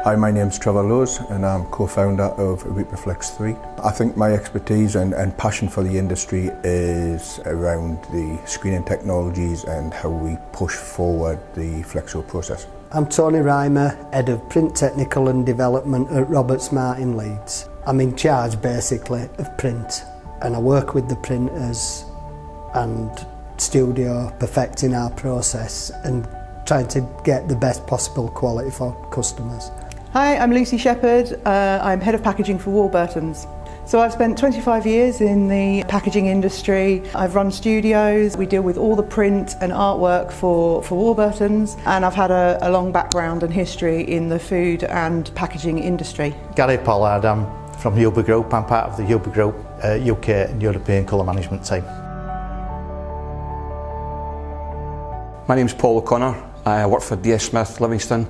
Hi, my name's Trevor Lowes and I'm co-founder of Reflex 3. I think my expertise and passion for the industry is around the screening technologies and how we push forward the Flexo process. I'm Tony Reimer, Head of Print Technical and Development at Roberts Martin Leeds. I'm in charge basically of print and I work with the printers and studio perfecting our process and trying to get the best possible quality for customers. Hi, I'm Lucy Shepherd. I'm Head of Packaging for Warburton's. So I've spent 25 years in the packaging industry. I've run studios. We deal with all the print and artwork for Warburton's, and I've had a long background and history in the food and packaging industry. Gary Pollard, I'm from Huber Group. I'm part of the Huber Group UK and European colour management team. My name's Paul O'Connor. I work for DS Smith Livingston.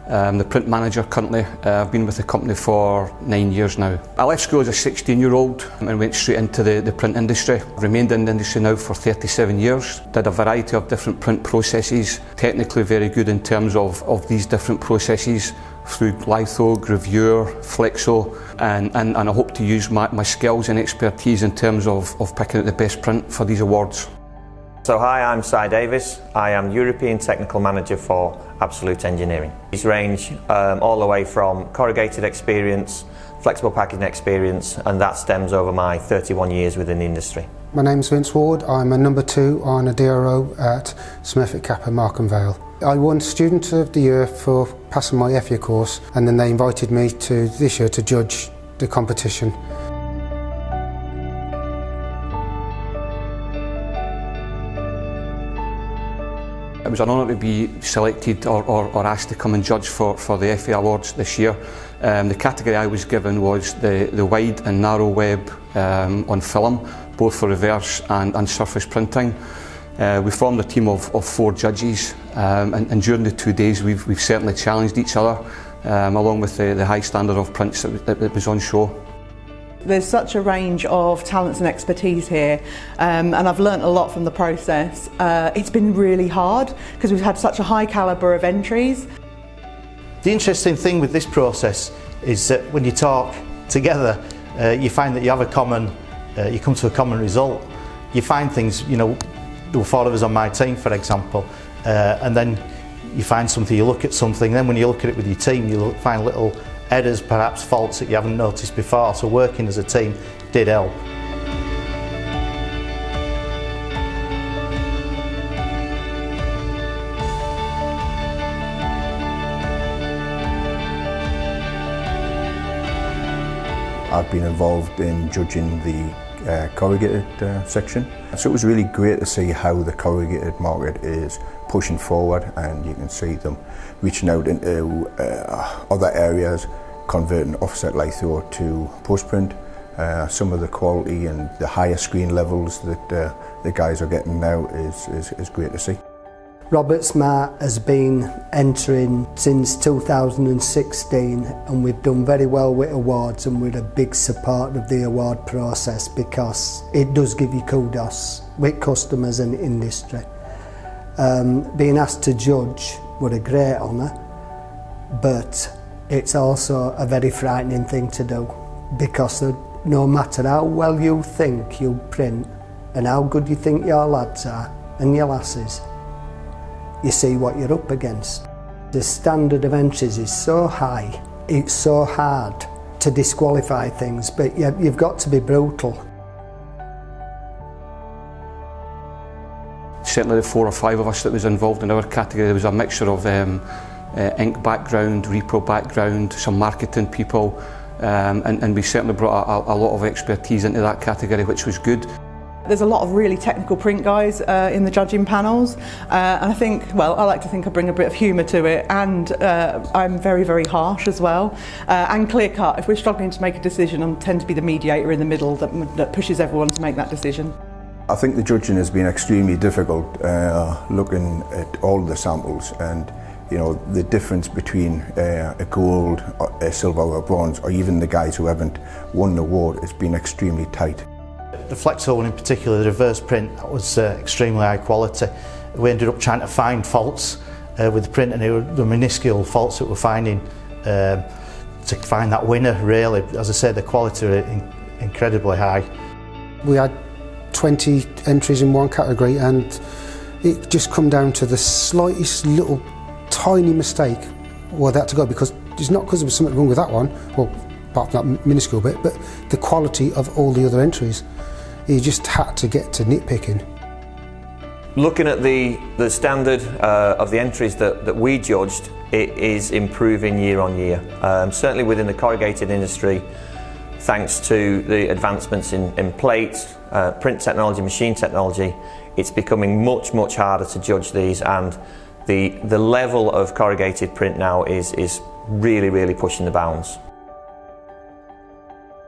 I'm the print manager currently. I've been with the company for 9 years now. I left school as a 16-year-old and went straight into the print industry. I've remained in the industry now for 37 years. Did a variety of different print processes, technically very good in terms of these different processes through litho, gravure, flexo, and I hope to use my skills and expertise in terms of picking out the best print for these awards. So hi, I'm Si Davis. I am European Technical Manager for Absolute Engineering. These range all the way from corrugated experience, flexible packaging experience, and that stems over my 31 years within the industry. My name's Vince Ward. I'm a number 2 on a DRO at Smurfit Kappa Markham Vale. I won Student of the Year for passing my FIA course, and then they invited me to this year to judge the competition. It was an honour to be selected or asked to come and judge for the FIA Awards this year. The category I was given was the wide and narrow web on film, both for reverse and surface printing. We formed a team of 4 judges and during the 2 days we've certainly challenged each other along with the high standard of prints that was on show. There's such a range of talents and expertise here, and I've learnt a lot from the process. It's been really hard because we've had such a high calibre of entries. The interesting thing with this process is that when you talk together, you find that you have you come to a common result. You find things, there were 4 of us on my team, for example, and then you find something, you look at something, then when you look at it with your team, you find little errors, perhaps faults that you haven't noticed before, so working as a team did help. I've been involved in judging the corrugated section, so it was really great to see how the corrugated market is pushing forward, and you can see them reaching out into other areas, converting offset litho to post-print. Some of the quality and the higher screen levels that the guys are getting now is great to see. Robert Smart has been entering since 2016 and we've done very well with awards, and we're a big supporter of the award process because it does give you kudos with customers and industry. Being asked to judge was a great honour, but it's also a very frightening thing to do because no matter how well you think you print and how good you think your lads are and your lasses, you see what you're up against. The standard of entries is so high, it's so hard to disqualify things, but you've got to be brutal. Certainly the 4 or 5 of us that was involved in our category, there was a mixture of ink background, repro background, some marketing people, and we certainly brought a lot of expertise into that category, which was good. There's a lot of really technical print guys in the judging panels, and I think, well, I like to think I bring a bit of humour to it, and I'm very, very harsh as well, and clear cut. If we're struggling to make a decision, I tend to be the mediator in the middle that pushes everyone to make that decision. I think the judging has been extremely difficult, looking at all the samples and the difference between a gold, a silver or a bronze, or even the guys who haven't won the award, has been extremely tight. The Flexo one in particular, the reverse print, was extremely high quality. We ended up trying to find faults with the print, and they were the minuscule faults that we're finding to find that winner really. As I said, the quality are incredibly high. We had 20 entries in one category and it just come down to the slightest little tiny mistake where they had to go, because it's not because there was something wrong with that one, well, apart from that minuscule bit, but the quality of all the other entries. You just had to get to nitpicking. Looking at the standard of the entries that we judged, it is improving year on year. Certainly within the corrugated industry, thanks to the advancements in plates, print technology, machine technology, it's becoming much, much harder to judge these, and the level of corrugated print now is really, really pushing the bounds.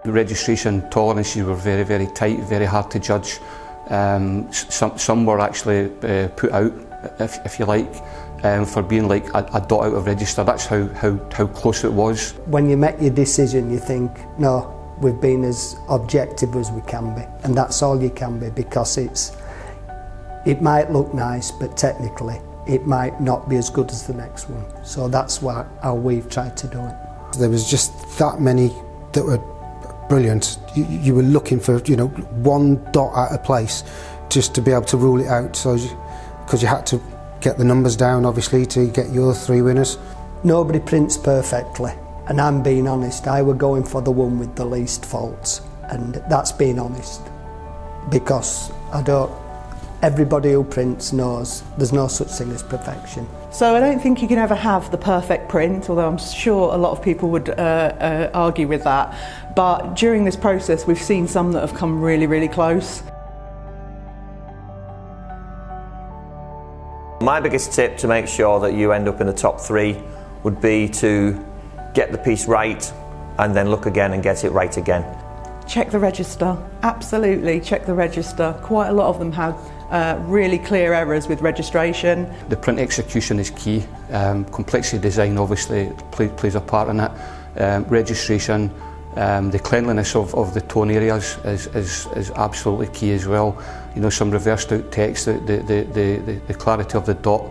The registration tolerances were very, very tight, very hard to judge. Some were actually put out, if you like, for being like a dot out of register. That's how close it was. When you make your decision, you think, no, we've been as objective as we can be, and that's all you can be, because it might look nice, but technically it might not be as good as the next one. So that's how we've tried to do it. There was just that many that were brilliant. You were looking for, one dot at a place just to be able to rule it out. So, because you had to get the numbers down, obviously, to get your 3 winners. Nobody prints perfectly, and I'm being honest. I were going for the one with the least faults, and that's being honest, because everybody who prints knows there's no such thing as perfection. So I don't think you can ever have the perfect print, although I'm sure a lot of people would argue with that. But during this process, we've seen some that have come really, really close. My biggest tip to make sure that you end up in the top 3 would be to get the piece right and then look again and get it right again. Check the register, absolutely check the register. Quite a lot of them have really clear errors with registration. The print execution is key. Complexity design obviously plays a part in that. Registration, the cleanliness of the tone areas is absolutely key as well. Some reversed out text, the clarity of the dot,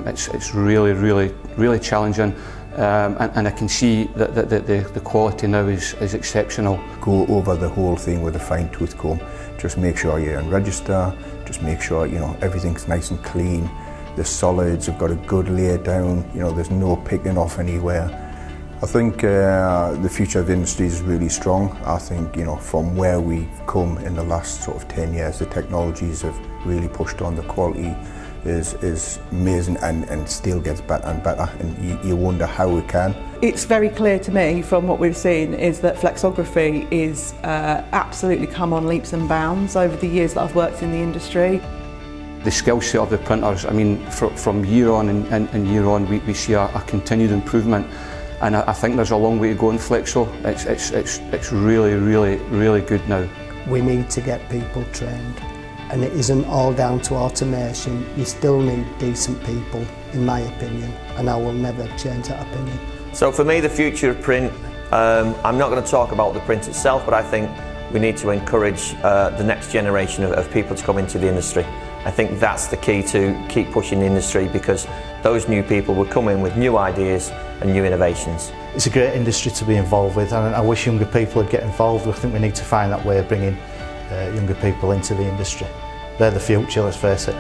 it's really, really, really challenging. And I can see that the quality now is exceptional. Go over the whole thing with a fine tooth comb. Just make sure you're in register, just make sure everything's nice and clean. The solids have got a good layer down, there's no picking off anywhere. I think the future of the industry is really strong. I think from where we've come in the last sort of 10 years, the technologies have really pushed on. The quality is amazing and still gets better and better, and you wonder how it can. It's very clear to me from what we've seen is that flexography is absolutely come on leaps and bounds over the years that I've worked in the industry. The skill set of the printers, from year on and year on, we see a continued improvement, and I think there's a long way to go in flexo. It's really, really, really good now. We need to get people trained. And it isn't all down to automation. You still need decent people, in my opinion, and I will never change that opinion. So for me, the future of print, I'm not going to talk about the print itself, but I think we need to encourage the next generation of people to come into the industry. I think that's the key to keep pushing the industry, because those new people will come in with new ideas and new innovations. It's a great industry to be involved with, and I wish younger people would get involved. I think we need to find that way of bringing younger people into the industry. They're the future, let's face it.